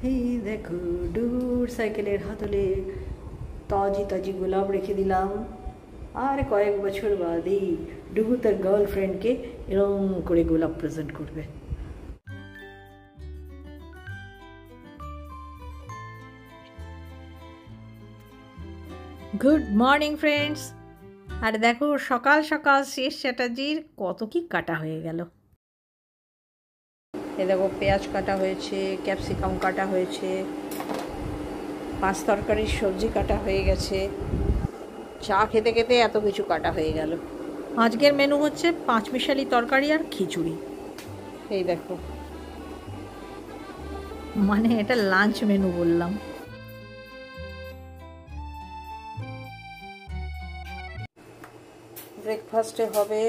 এই দেখো ডুগুর সাইকেলের হাতলে তাজি তাজি গোলাপ রেখে দিলাম। আর কয়েক বছর বাদেই ডুগু তার গার্লফ্রেন্ডকে এরম করে গোলাপ প্রেজেন্ট করবে। Good morning friends. আর দেখো সকাল সকাল শেষ চ্যাটার্জির কত কি কাটা হয়ে গেল। এ দেখো পেঁয়াজ কাটা হয়েছে, ক্যাপসিকাম কাটা হয়েছে, 5 তরকারির সবজি কাটা হয়ে গেছে, চা খেতে খেতে এত কিছু কাটা হয়ে গেল। আজকের মেনু হচ্ছে 5 মিশালি তরকারি আর খিচুড়ি। এই দেখো, মানে এটা লাঞ্চ মেনু বললাম। ব্রেকফাস্টে হবে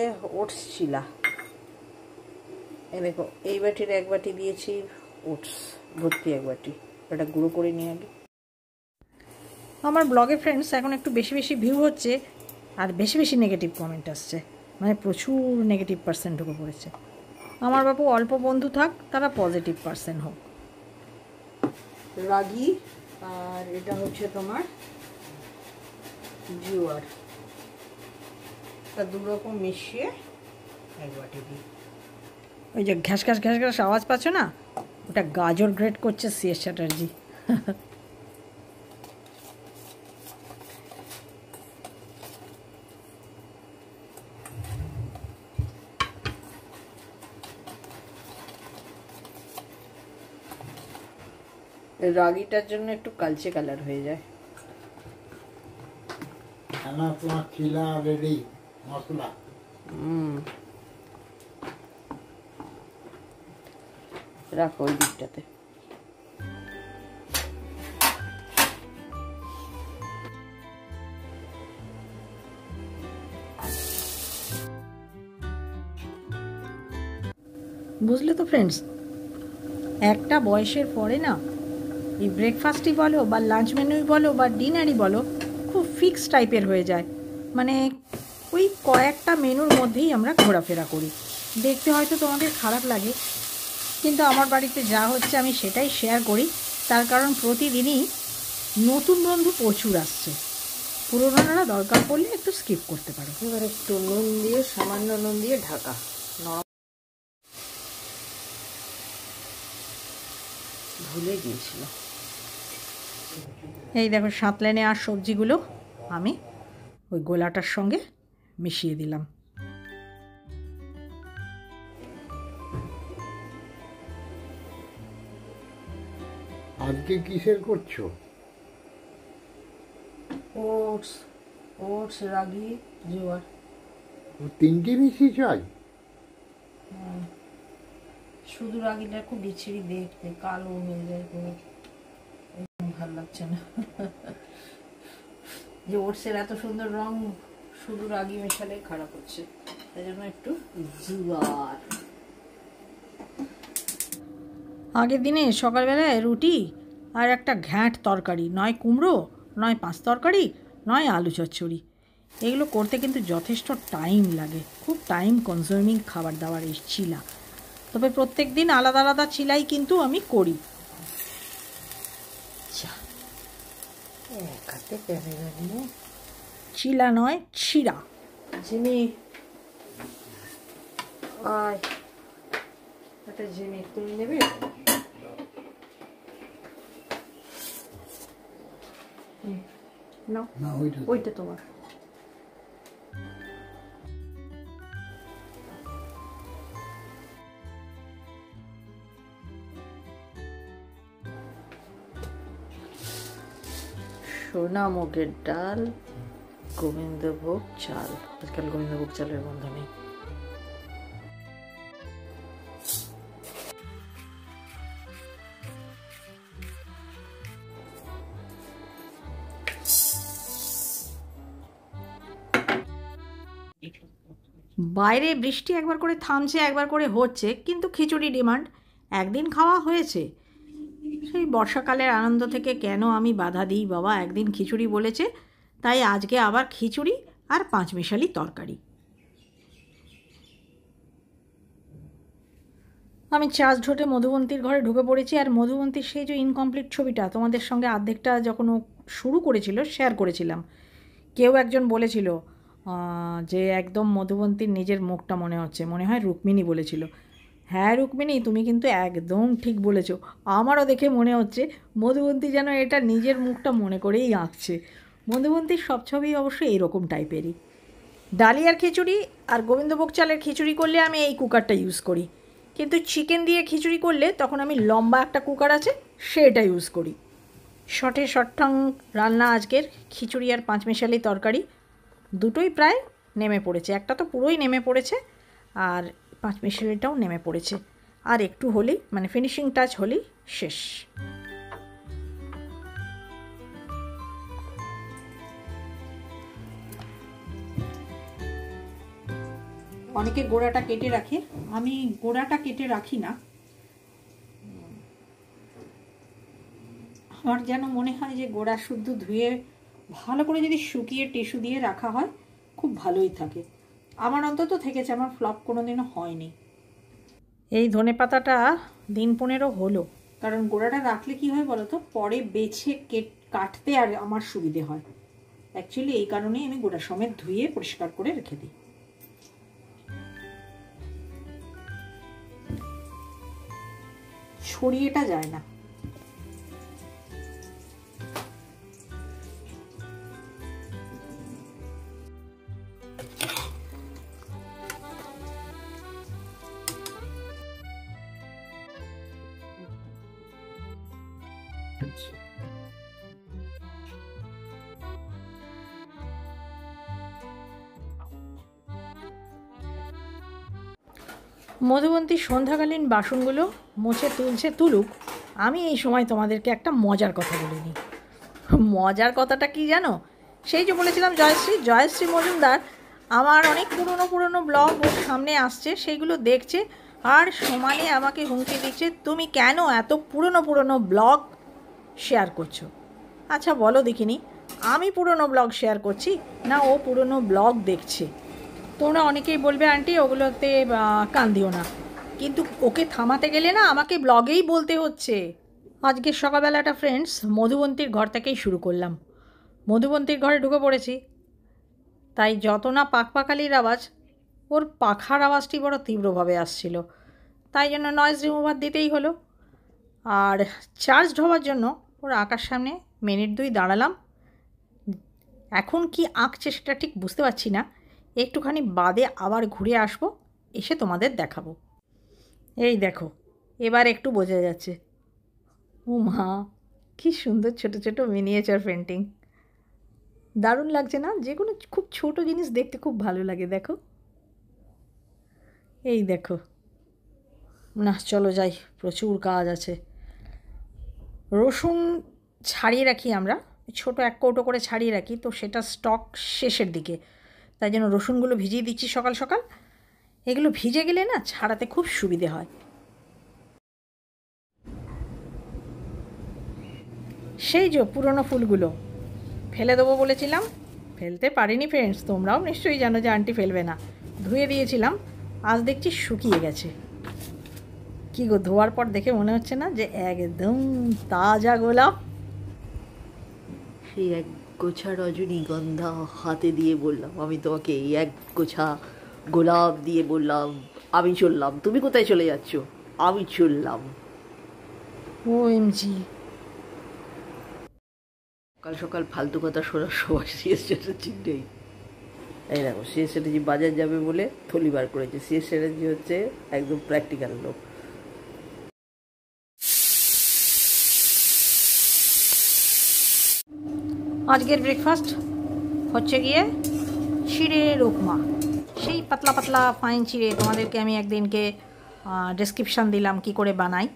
ওটস চিলা। এই দেখো, এই বাটির 1 বাটি দিয়েছি ওটস, ভর্তি 1 বাটি। এটা গুঁড়ো করে নিয়ে আগে। আমার ব্লগে ফ্রেন্ডস এখন একটু বেশি বেশি ভিউ হচ্ছে আর বেশি বেশি নেগেটিভ কমেন্ট আসছে, মানে প্রচুর নেগেটিভ পার্সেন্ট ঢুকে পড়েছে। আমার বাবু অল্প বন্ধু থাক, তারা পজিটিভ পার্সেন্ট হোক। রাগি আর এটা হচ্ছে তোমার জোয়ার, তা 2 রকম মিশিয়ে 1 বাটি দিই। ওই যে ঘ্যাস ঘ্যাস ঘ্যাস ঘ্যাস আওয়াজ পাচ্ছ না, ওটা গাজর গ্রেট করছে সিএস চ্যাটার্জি। রাগিটার জন্য একটু কালচে কালার হয়ে যায়। তোমার চিলা রেডি মশলা। রাখো ওই দিকটাতে। বুঝলে তো ফ্রেন্ডস, একটা বয়সের পরে না এই ব্রেকফাস্টই বলো বা লাঞ্চ মেনুই বলো বা ডিনারই বলো, খুব ফিক্স টাইপের হয়ে যায়। মানে ওই কয়েকটা মেনুর মধ্যেই আমরা ঘোরাফেরা করি। দেখতে হয়তো তোমাদের খারাপ লাগে, কিন্তু আমার বাড়িতে যা হচ্ছে আমি সেটাই শেয়ার করি। তার কারণ প্রতিদিনই নতুন বন্ধু প্রচুর আসছে, পুরোনোরা দরকার পড়লে একটু স্কিপ করতে পারো। এবার একটু নুন দিয়ে, সামান্য নুন দিয়ে ঢাকা। ভুলে গিয়েছিল। এই দেখো সাঁতলে নেওয়ার সবজিগুলো আমি ওই গোলাটার সঙ্গে মিশিয়ে দিলাম। আজকে কিসের করছো? ওটস, ওটস, রাগি, জোয়ার। তিনটে মিশিয়ে চাই? শুধু রাগিটা খুব বিচ্ছিরি দেখতে, কালো হয়ে যায়, ভালো লাগছে না। যে ওটসের এত সুন্দর রং, শুধু রাগি মেশালে খারাপ হচ্ছে, তাই জন্য একটু জোয়ার। আগের দিনে সকালবেলায় রুটি আর একটা ঘ্যাঁট তরকারি, নয় কুমড়ো, নয় 5 তরকারি, নয় আলু চচ্চড়ি। এগুলো করতে কিন্তু যথেষ্ট টাইম লাগে, খুব টাইম কনজিউমিং খাবার দাবার এই চিলা। তবে প্রত্যেক দিন আলাদা আলাদা চিলাই কিন্তু আমি করি। চিলা নয়, চিরা। জিমি আয়, একটা জিমি তুমি নেবে? না, ওইটা তোমার। সোনা মুগের ডাল, গোবিন্দভোগ চাল। আজকাল গোবিন্দভোগ চালের গন্ধ নেই। বাইরে বৃষ্টি একবার করে থামছে, একবার করে হচ্ছে, কিন্তু খিচুড়ি ডিমান্ড। একদিন খাওয়া হয়েছে, সেই বর্ষাকালের আনন্দ থেকে কেন আমি বাধা দিই বাবা। একদিন খিচুড়ি বলেছে, তাই আজকে আবার খিচুড়ি আর 5 মিশালি তরকারি। আমি চার্জ ঢোটে মধুবন্তীর ঘরে ঢুকে পড়েছি। আর মধুবন্তীর সেই যে ইনকমপ্লিট ছবিটা তোমাদের সঙ্গে অর্ধেকটা যখন ও শুরু করেছিল শেয়ার করেছিলাম, কেউ একজন বলেছিল যে একদম মধুবন্তীর নিজের মুখটা মনে হচ্ছে, মনে হয় রুক্মিণী বলেছিল। হ্যাঁ রুক্মিণী, তুমি কিন্তু একদম ঠিক বলেছো। আমারও দেখে মনে হচ্ছে মধুবন্তী যেন এটা নিজের মুখটা মনে করেই আঁকছে। মধুবন্তীর সব ছবি অবশ্যই এইরকম টাইপেরই। ডালিয়ার খিচুড়ি আর গোবিন্দভোগ চালের খিচুড়ি করলে আমি এই কুকারটা ইউজ করি, কিন্তু চিকেন দিয়ে খিচুড়ি করলে তখন আমি লম্বা একটা কুকার আছে সেটা ইউজ করি। শর্টে শর্টঠাং রান্না আজকের, খিচুড়ি আর পাঁচমিশালি তরকারি দুটোই প্রায় নেমে পড়েছে। একটা তো পুরোই নেমে পড়েছে আর পাঁচমিশালিটাও নেমে পড়েছে। আর একটু হলেই মানে ফিনিশিং টাচ হলেই শেষ। অনেকে গোড়াটা কেটে রাখে, আমি গোড়াটা কেটে রাখি না। আমার যেন মনে হয় যে গোড়া শুদ্ধ ধুয়ে ভালো করে যদি শুকিয়ে টিস্যু দিয়ে রাখা হয় খুব ভালোই থাকে। আমার অন্তত থেকেছে, আমার ফ্লপ কোনোদিনও হয়নি। এই ধনেপাতাটা দিন 15 হলো, কারণ গোড়াটা রাখলে কি হয় বলো তো, পরে বেছে কাটতে আর আমার সুবিধে হয়। অ্যাকচুয়ালি এই কারণেই আমি গোড়া সমেত ধুয়ে পরিষ্কার করে রেখে দিই। ছড়িয়েটা যায় না। মধুবন্তী সন্ধ্যাকালীন বাসনগুলো মুছে তুলুক, আমি এই সময় তোমাদেরকে একটা মজার কথা বলে নিই। মজার কথাটা কি জানো? সেই যে বলেছিলাম জয়শ্রী মজুমদার আমার অনেক পুরনো ব্লগ ওর সামনে আসছে, সেইগুলো দেখছে আর সমানে আমাকে হুমকি দিচ্ছে, তুমি কেন এত পুরনো ব্লগ শেয়ার করছো? আচ্ছা বলো দেখিনি, আমি পুরনো ব্লগ শেয়ার করছি না ও পুরনো ব্লগ দেখছে? তোমরা অনেকেই বলবে আন্টি ওগুলোতে কান দিও না, কিন্তু ওকে থামাতে গেলে না আমাকে ব্লগেই বলতে হচ্ছে। আজকের সকালবেলাটা ফ্রেন্ডস মধুবন্তীর ঘর থেকেই শুরু করলাম। মধুবন্তীর ঘরে ঢুকে পড়েছি, তাই যত না পাকপাকালির আওয়াজ, ওর পাখার আওয়াজটি বড় তীব্রভাবে আসছিল, তাই জন্য নয়েজ রিমুভার দিতেই হলো। আর চার্জ ঢোবার জন্য ওর আঁকার সামনে মিনিট 2 দাঁড়ালাম। এখন কি আঁকছে সেটা ঠিক বুঝতে পারছি না, একটুখানি বাদে আবার ঘুরে আসবো, এসে তোমাদের দেখাবো। এই দেখো এবার একটু বোঝা যাচ্ছে। ও মা, কি সুন্দর ছোট ছোট মিনিয়েচার পেন্টিং, দারুণ লাগছে না? যে কোনো খুব ছোট জিনিস দেখতে খুব ভালো লাগে। দেখো, এই দেখো না, চলো যাই, প্রচুর কাজ আছে। রসুন ছাড়িয়ে রাখি আমরা, ছোট 1 কৌটো করে ছাড়িয়ে রাখি, তো সেটা স্টক শেষের দিকে, তাই জন্য রসুনগুলো ভিজিয়ে দিচ্ছি সকাল সকাল। এগুলো ভিজে গেলে না ছাড়াতে খুব সুবিধে হয়। সেই যে পুরনো ফুলগুলো ফেলে দেবো বলেছিলাম, ফেলতে পারিনি ফ্রেন্ডস, তোমরাও নিশ্চয়ই জানো যে আন্টি ফেলবে না। ধুয়ে দিয়েছিলাম, আজ দেখছি শুকিয়ে গেছে। কি গো, ধোয়ার পর দেখে মনে হচ্ছে না যে একদম তাজা গোলাপ? সেই এক গোছা রজনীগন্ধা হাতে দিয়ে বললাম, আমি তোমাকে এই এক গোছা গোলাপ দিয়ে বললাম আমি চললাম, তুমি কোথায় চলে যাচ্ছ? আমি চললাম। OMG, সকাল সকাল ফালতু কথা শোনার সময় সিএস চ্যাটার্জি নেই। এই দেখো, সিএস চ্যাটার্জি বাজার যাবে বলে থলি বার করেছে। সিএস চ্যাটার্জি হচ্ছে একদম প্র্যাকটিক্যাল লোক। আজকের ব্রেকফাস্ট হচ্ছে গিয়ে চিড়ের উপমা। সেই পাতলা পাতলা ফাইন চিড়ে, তোমাদেরকে আমি একদিনকে ডেসক্রিপশান দিলাম কি করে বানাই,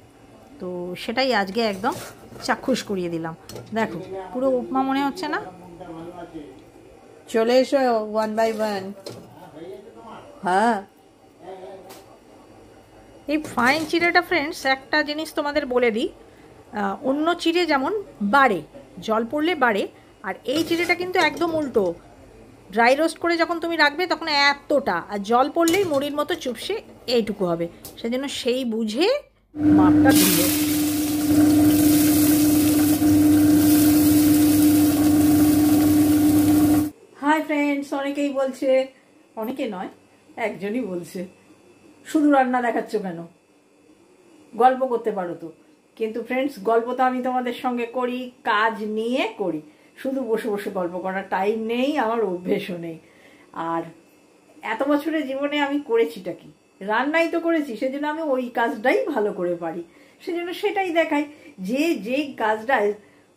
তো সেটাই আজকে একদম চাক্ষুষ করিয়ে দিলাম। দেখো পুরো উপমা মনে হচ্ছে না? চলে এসো 1 by 1। হ্যাঁ, এই ফাইন চিড়েটা ফ্রেন্ডস একটা জিনিস তোমাদের বলে দিই, অন্য চিড়ে যেমন বাড়ে, জল পড়লে বাড়ে, আর এই চিড়েটা কিন্তু একদম উল্টো। ড্রাই রোস্ট করে যখন তুমি রাখবে তখন এতটা, আর জল পড়লেই মুড়ির মতো চুপসে এইটুকু হবে, সেজন্য সেই বুঝে মাপটা দিল। হাই ফ্রেন্ডস, অনেকেই বলছে, অনেকে নয় একজনই বলছে শুধু রান্না দেখাচ্ছ কেন, গল্প করতে পারো তো। কিন্তু ফ্রেন্ডস, গল্প তো আমি তোমাদের সঙ্গে করি, কাজ নিয়ে করি, শুধু বসে বসে গল্প করার টাইম নেই, আমার অভ্যেসও নেই। আর এত বছরের জীবনে আমি করেছিটা কি, রান্নাই তো করেছি, সেজন্য আমি ওই কাজটাই ভালো করে পারি, সেজন্য সেটাই দেখাই। যে যেই কাজটায়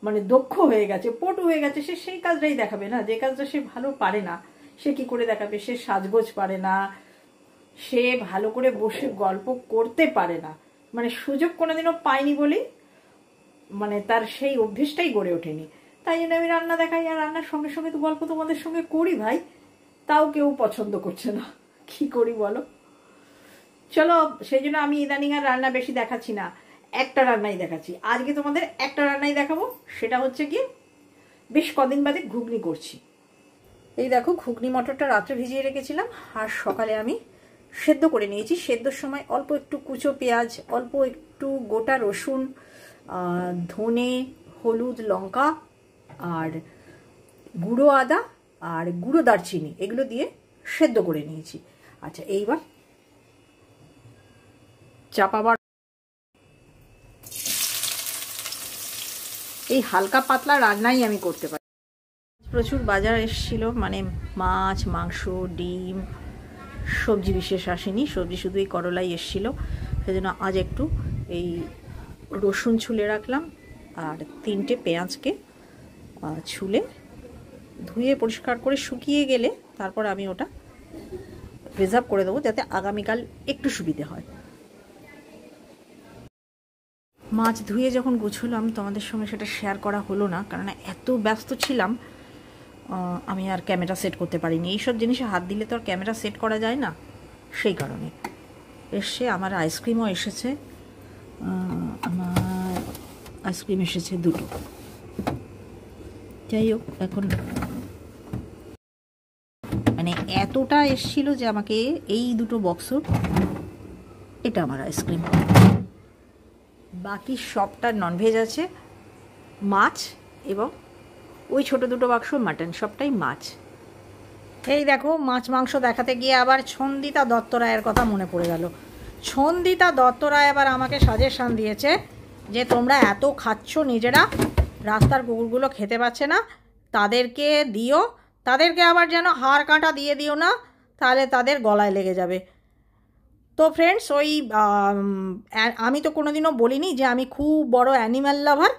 মানে দক্ষ হয়ে গেছে, পটু হয়ে গেছে, সে সেই কাজটাই দেখাবে না। যে কাজটা সে ভালো পারে না সে কি করে দেখাবে? সে সাজগোজ পারে না, সে ভালো করে বসে গল্প করতে পারে না, মানে সুযোগ কোনোদিনও পায়নি বলেই মানে তার সেই অভ্যেসটাই গড়ে ওঠেনি। তাই জন্য আমি রান্না দেখাই, আর রান্নার সঙ্গে সঙ্গে তো গল্প তোমাদের সঙ্গে করি ভাই, তাও কেউ পছন্দ করছে না, কি করি বলো? চলো, সেই জন্য আমি ইদানিং আর রান্না বেশি দেখাচ্ছি না, একটা রান্নাই দেখাচ্ছি। আজকে তোমাদের একটা রান্নাই দেখাবো, সেটা হচ্ছে কি, বেশ কদিন বাদে ঘুগনি করছি। এই দেখো, ঘুগনি মটরটা রাত্রে ভিজিয়ে রেখেছিলাম, আর সকালে আমি সেদ্ধ করে নিয়েছি। সেদ্ধর সময় অল্প একটু কুচো পেঁয়াজ, অল্প একটু গোটা রসুন, ধনে, হলুদ, লঙ্কা আর গুঁড়ো আদা আর গুঁড়ো দারচিনি, এগুলো দিয়ে সেদ্ধ করে নিয়েছি। আচ্ছা, এইবার চাপাবার এই হালকা পাতলা রান্নাই আমি করতে পারি। প্রচুর বাজার এসেছিল, মানে মাছ, মাংস, ডিম, সবজি বিশেষ আসেনি, সবজি শুধু এই করলাই এসেছিল। সেজন্য আজ একটু এই রসুন ছুলে রাখলাম, আর 3টে পেঁয়াজকে ছুলে ধুয়ে পরিষ্কার করে শুকিয়ে গেলে তারপর আমি ওটা রিজার্ভ করে দেবো, যাতে আগামীকাল একটু সুবিধে হয়। মাছ ধুয়ে যখন গুছলাম, তোমাদের সঙ্গে সেটা শেয়ার করা হলো না, কারণ এত ব্যস্ত ছিলাম আমি আর ক্যামেরা সেট করতে পারিনি। এইসব জিনিসে হাত দিলে তো আর ক্যামেরা সেট করা যায় না, সেই কারণে। এসে আমার আইসক্রিমও এসেছে, আমার আইসক্রিম এসেছে 2টো। যাই হোক, এখন মানে এতটা এসছিল যে আমাকে এই 2টো বক্স, এটা আমার আইসক্রিম, বাকি সবটা ননভেজ আছে, মাছ, এবং ওই ছোট 2টো বাক্স মাটন, সবটাই মাছ। এই দেখো, মাছ মাংস দেখাতে গিয়ে আবার ছন্দিতা দত্ত রায়ের কথা মনে পড়ে গেল। ছন্দিতা দত্ত রায় আবার আমাকে সাজেশান দিয়েছে যে তোমরা এত খাচ্ছ নিজেরা, রাস্তার কুকুরগুলো খেতে পাচ্ছে না, তাদেরকে দিও, তাদেরকে আবার যেন হাড় কাঁটা দিয়ে দিও না, তাহলে তাদের গলায় লেগে যাবে। তো ফ্রেন্ডস, ওই আমি তো কোনোদিনও বলিনি যে আমি খুব বড় অ্যানিম্যাল লাভার,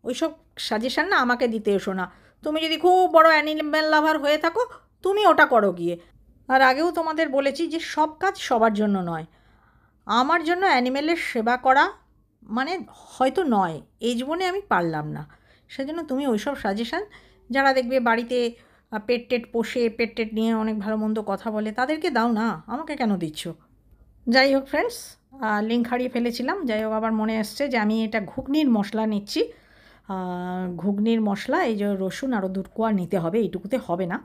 ওইসব সাজেশান না আমাকে দিতে এসো না। তুমি যদি খুব বড় অ্যানিম্যাল লাভার হয়ে থাকো, তুমি ওটা করো গিয়ে। আর আগেও তোমাদের বলেছি যে সব কাজ সবার জন্য নয়। আমার জন্য অ্যানিম্যালের সেবা করা মানে হয়তো নয়, এই জীবনে আমি পারলাম না, সেজন্য তুমি ওইসব সাজেশান, যারা দেখবে বাড়িতে পেট টেট পোষে, পেট টেট নিয়ে অনেক ভালো মন্দ কথা বলে, তাদেরকে দাও না, আমাকে কেন দিচ্ছ? যাই হোক ফ্রেন্ডস, লিঙ্ক হারিয়ে ফেলেছিলাম। যাই হোক, আবার মনে আসছে যে আমি এটা ঘুগনির মশলা নিচ্ছি। ঘুগনির মশলা, এই যে রসুন আরও 2 কোয়া নিতে হবে, এইটুকুতে হবে না।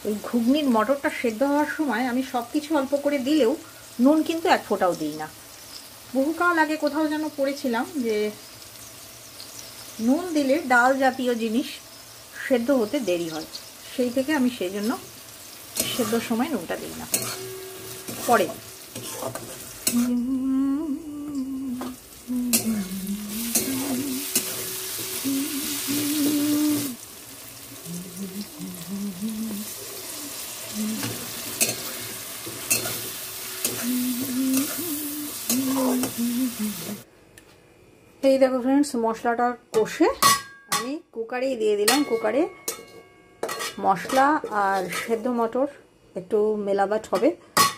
এই ঘুগনির মটরটা সেদ্ধ হওয়ার সময় আমি সব কিছু অল্প করে দিলেও নুন কিন্তু 1 ফোঁটাও দিই না। বহুকাল আগে কোথাও যেন পড়েছিলাম যে নুন দিলে ডাল জাতীয় জিনিস সেদ্ধ হতে দেরি হয়, সেই থেকে আমি সেই জন্য সেদ্ধর সময় নুনটা দিই না, পরে। এই দেখো ফ্রেন্ডস, মশলাটা কষে আমি কুকারেই দিয়ে দিলাম। কুকারে মশলা আর সেদ্ধ মটর একটু মেলাবাট হবে,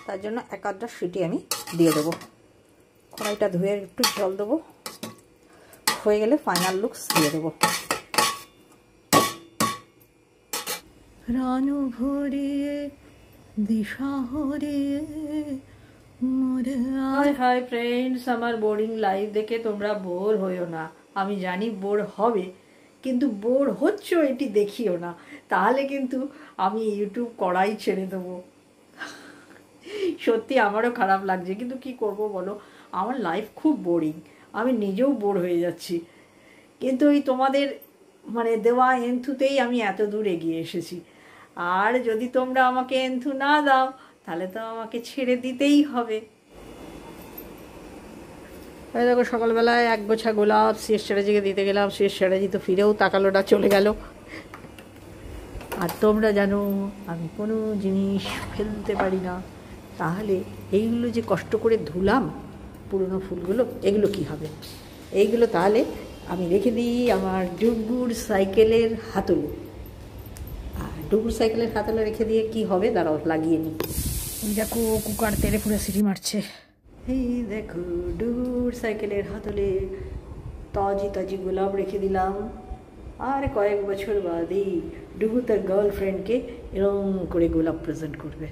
তার জন্য 1-8টা সিটি আমি দিয়ে দেবো। কড়াইটা ধুয়ে একটু জল দেবো, হয়ে গেলে ফাইনাল লুকস দিয়ে দেবো। রানু ভরিয়ে দিশাহরে হাই হাই ফ্রেন্ডস, আমার বোরিং লাইফ দেখে তোমরা বোর হইও না। আমি জানি বোর হবে, কিন্তু বোর হচ্ছ এটি দেখিও না, তাহলে কিন্তু আমি ইউটিউব করাই ছেড়ে দেবো। সত্যি আমারও খারাপ লাগছে, কিন্তু কি করব বলো, আমার লাইফ খুব বোরিং, আমি নিজেও বোর হয়ে যাচ্ছি। কিন্তু এই তোমাদের মানে দেওয়া এন্থুতেই আমি এত দূর এগিয়ে এসেছি। আর যদি তোমরা আমাকে এন্থু না দাও, তাহলে তো আমাকে ছেড়ে দিতেই হবে। এই দেখো, সকালবেলায় এক গোছা গোলাপ শেষ চ্যাটার্জিকে দিতে গেলাম, শেষ চ্যাটার্জি তো ফিরেও তাকালো না, চলে গেল। আর তোমরা জানো আমি কোনো জিনিস ফেলতে পারি না, তাহলে এইগুলো যে কষ্ট করে ধুলাম পুরনো ফুলগুলো, এগুলো কি হবে? এইগুলো তাহলে আমি রেখে দিই আমার ডুগুর সাইকেলের হাতলে। আর ডুগুর সাইকেলের হাতলে রেখে দিয়ে কি হবে, দাঁড়াও লাগিয়ে নিই। এই দেখো কুকার তেড়ে ফুড়ে সিটি মারছে। এই দেখো ডুগুর সাইকেলের হাতলে তাজি তাজি গোলাপ রেখে দিলাম। আর কয়েক বছর বাদেই ডুগু তার গার্লফ্রেন্ডকে এরম করে গোলাপ প্রেজেন্ট করবে।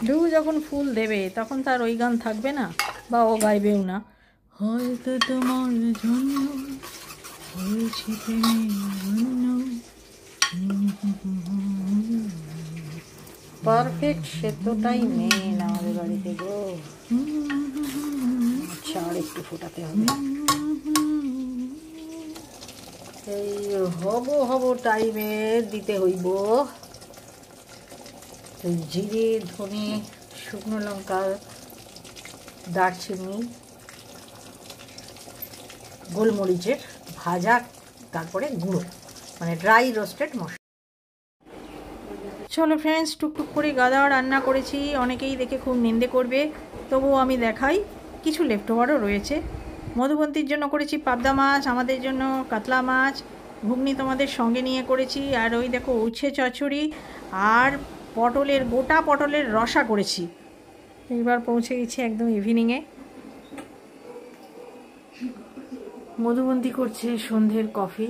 ডুগু যখন ফুল দেবে তখন তার ওই গান থাকবে না, বা ও গাইবেও না, হয়তো তোমার জন্য হয়েছি পারফেক্ট সেদ্ধটাই মেন আমাদের বাড়িতে গো। আচ্ছা, আর একটু ফোটাতে হবে। এই হব টাইমে দিতে হইব জিরে, ধনে, শুকনো লঙ্কা, দারচিনি, গোলমরিচের ভাজা, তারপরে গুঁড়ো, মানে ড্রাই রোস্টেড মশলা। চলো ফ্রেন্ডস, টুকটুক করে গাদা রান্না করেছি, অনেকেই দেখে খুব নিন্দে করবে, তবুও আমি দেখাই। কিছু লেফট ওভারও রয়েছে। মধুবন্তীর জন্য করেছি পাবদা মাছ, আমাদের জন্য কাতলা মাছ, ঘুগনি তোমাদের সঙ্গে নিয়ে করেছি, আর ওই দেখো উচ্ছে চচ্চড়ি, আর গোটা পটলের রসা করেছি। এইবার পৌঁছে গেছি একদম ইভিনিংয়ে। মধুবন্তী করছে সন্ধ্যের কফি।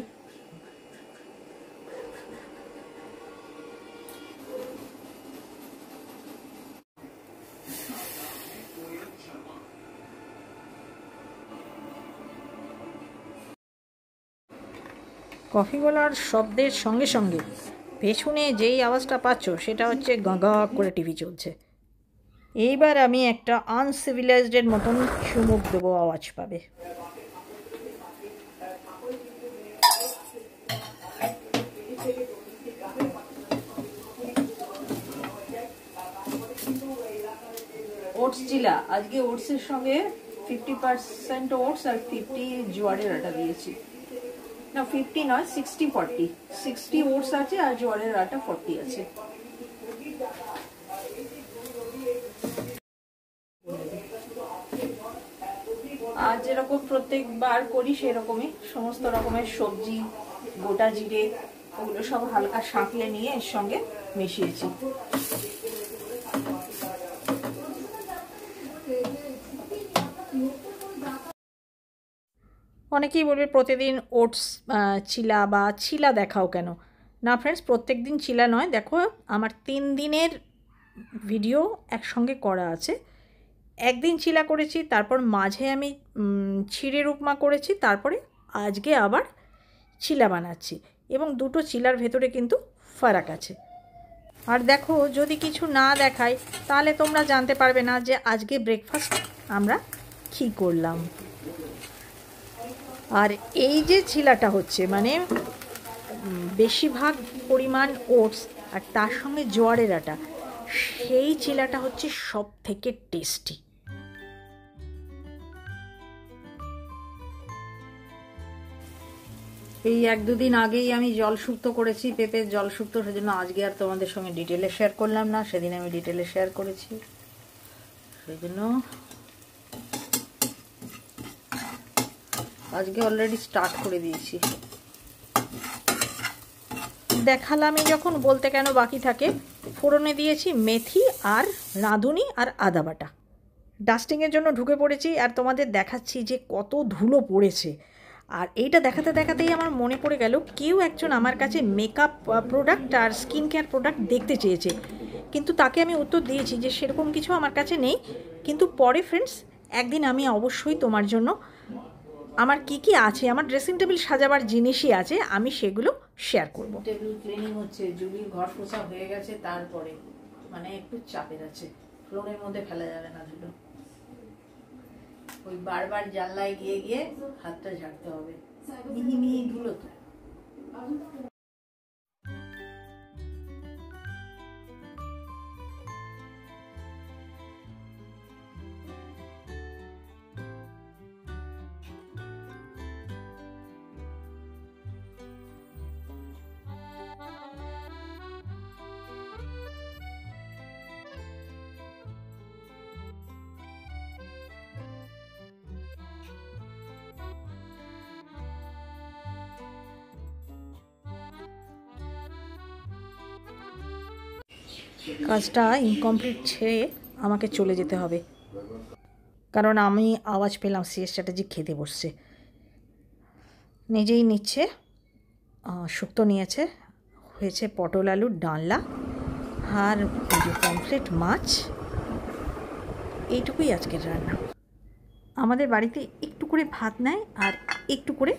কফি গলার শব্দের সঙ্গে সঙ্গে পেছনে যেই আওয়াজটা পাচ্ছ সেটা হচ্ছে গাঁ করে টিভি চলছে। এইবার আমি একটা আনসিভিলাইজডের মতন চুমুক দেবো, আওয়াজ পাবে। ওটস চিলা, আজকে ওটসের সঙ্গে 50% ওটস আর 50 জোয়ারের আটা দিয়েছি। না 50 নয়, 60-40, 60 ওটস আছে আর জোয়ারের আটা 40 আছে। আর যেরকম প্রত্যেকবার করি সেরকমই সমস্ত রকমের সবজি, গোটা জিরে, ওগুলো সব হালকা শাঁকলে নিয়ে এর সঙ্গে মিশিয়েছি। অনেকেই বলবে প্রতিদিন ওটস চিলা বা চিলা দেখাও কেন? না ফ্রেন্ডস, প্রত্যেক দিন চিলা নয়, দেখো আমার 3 দিনের ভিডিও একসঙ্গে করা আছে। একদিন চিলা করেছি, তারপর মাঝে আমি চিড়ের উপমা করেছি, তারপরে আজকে আবার চিলা বানাচ্ছি, এবং দুটো চিলার ভেতরে কিন্তু ফারাক আছে। আর দেখো, যদি কিছু না দেখাই তাহলে তোমরা জানতে পারবে না যে আজকে ব্রেকফাস্ট আমরা কী করলাম। আর এই যে চিলাটা হচ্ছে, মানে বেশিরভাগ পরিমাণ ওটস আর তার সঙ্গে জোয়ারের আটা, সেই চিলাটা হচ্ছে সব থেকে টেস্টি। এই 1-2 দিন আগেই আমি জল শুক্তো করেছি, পেঁপের জল শুক্তো, সেজন্য আজকে আর তোমাদের সঙ্গে ডিটেলে শেয়ার করলাম না, সেদিন আমি ডিটেলে শেয়ার করেছি, সেজন্য আজকে অলরেডি স্টার্ট করে দিয়েছি। দেখালামই যখন, বলতে কেন বাকি থাকে। ফোড়নে দিয়েছি মেথি আর রাঁধুনি আর আদা বাটা। ডাস্টিংয়ের জন্য ঢুকে পড়েছি, আর তোমাদের দেখাচ্ছি যে কত ধুলো পড়েছে। আর এইটা দেখাতে দেখাতেই আমার মনে পড়ে গেল কেউ একজন আমার কাছে মেকআপ প্রোডাক্ট আর স্কিন কেয়ার প্রোডাক্ট দেখতে চেয়েছে, কিন্তু তাকে আমি উত্তর দিয়েছি যে সেরকম কিছু আমার কাছে নেই। কিন্তু পরে ফ্রেন্ডস একদিন আমি অবশ্যই তোমার জন্য আমার কি কি আছে, আমার ড্রেসিং টেবিল সাজাবার জিনিসই আছে, আমি সেগুলো শেয়ার করব। টেবিল ক্লিনিং হচ্ছে, জুলির ঘর পোছা হয়ে গেছে, তারপরে মানে একটু চাপের আছে, ফ্লোরের মধ্যে ফেলা যাবে না ধুলো, ওই বারবার জানলায় গিয়ে গিয়ে হাতটা ঝাড়তে হবে, মিহি মিহি ধুলো তো। কাজটা ইনকমপ্লিট ছেড়ে আমাকে চলে যেতে হবে, কারণ আমি আওয়াজ পেলাম সিএস চ্যাটার্জি খেতে বসছে। নিজেই নিচ্ছে, শুক্তো নিয়েছে, হয়েছে পটল আলুর ডালনা আর পমফ্রেট মাছ, এইটুকুই আজকের রান্না। আমাদের বাড়িতে একটু করে ভাত নেয় আর একটু করে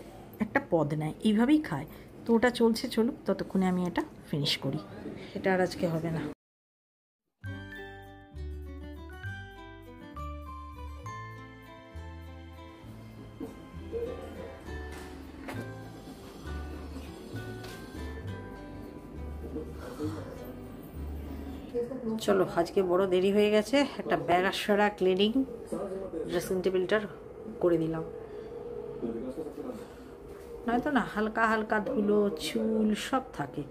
একটা পদ নেয়, এইভাবেই খায়। তো ওটা চলছে, চলুক, ততক্ষণে আমি এটা ফিনিশ করি, সেটা আর আজকে হবে না। চলো, আজকে বড় দেরি হয়ে গেছে, একটা ব্যারাসারা ক্লিনিং ড্রেসিং টেবিলটার করে দিলাম, নয়তো না হালকা হালকা ধুলো চুল সব থাকে।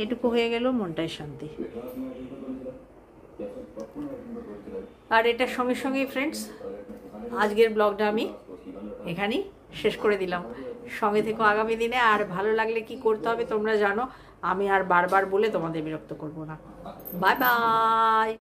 এটুকু হয়ে গেল, মনটাই শান্তি। আর এটার সঙ্গে সঙ্গেই ফ্রেন্ডস আজকের ব্লগটা আমি এখানেই শেষ করে দিলাম। সঙ্গে থেকো আগামী দিনে, আর ভালো লাগলে কি করতে হবে তোমরা জানো, আমি আর বারবার বলে তোমাদের বিরক্ত করব না। Bye bye.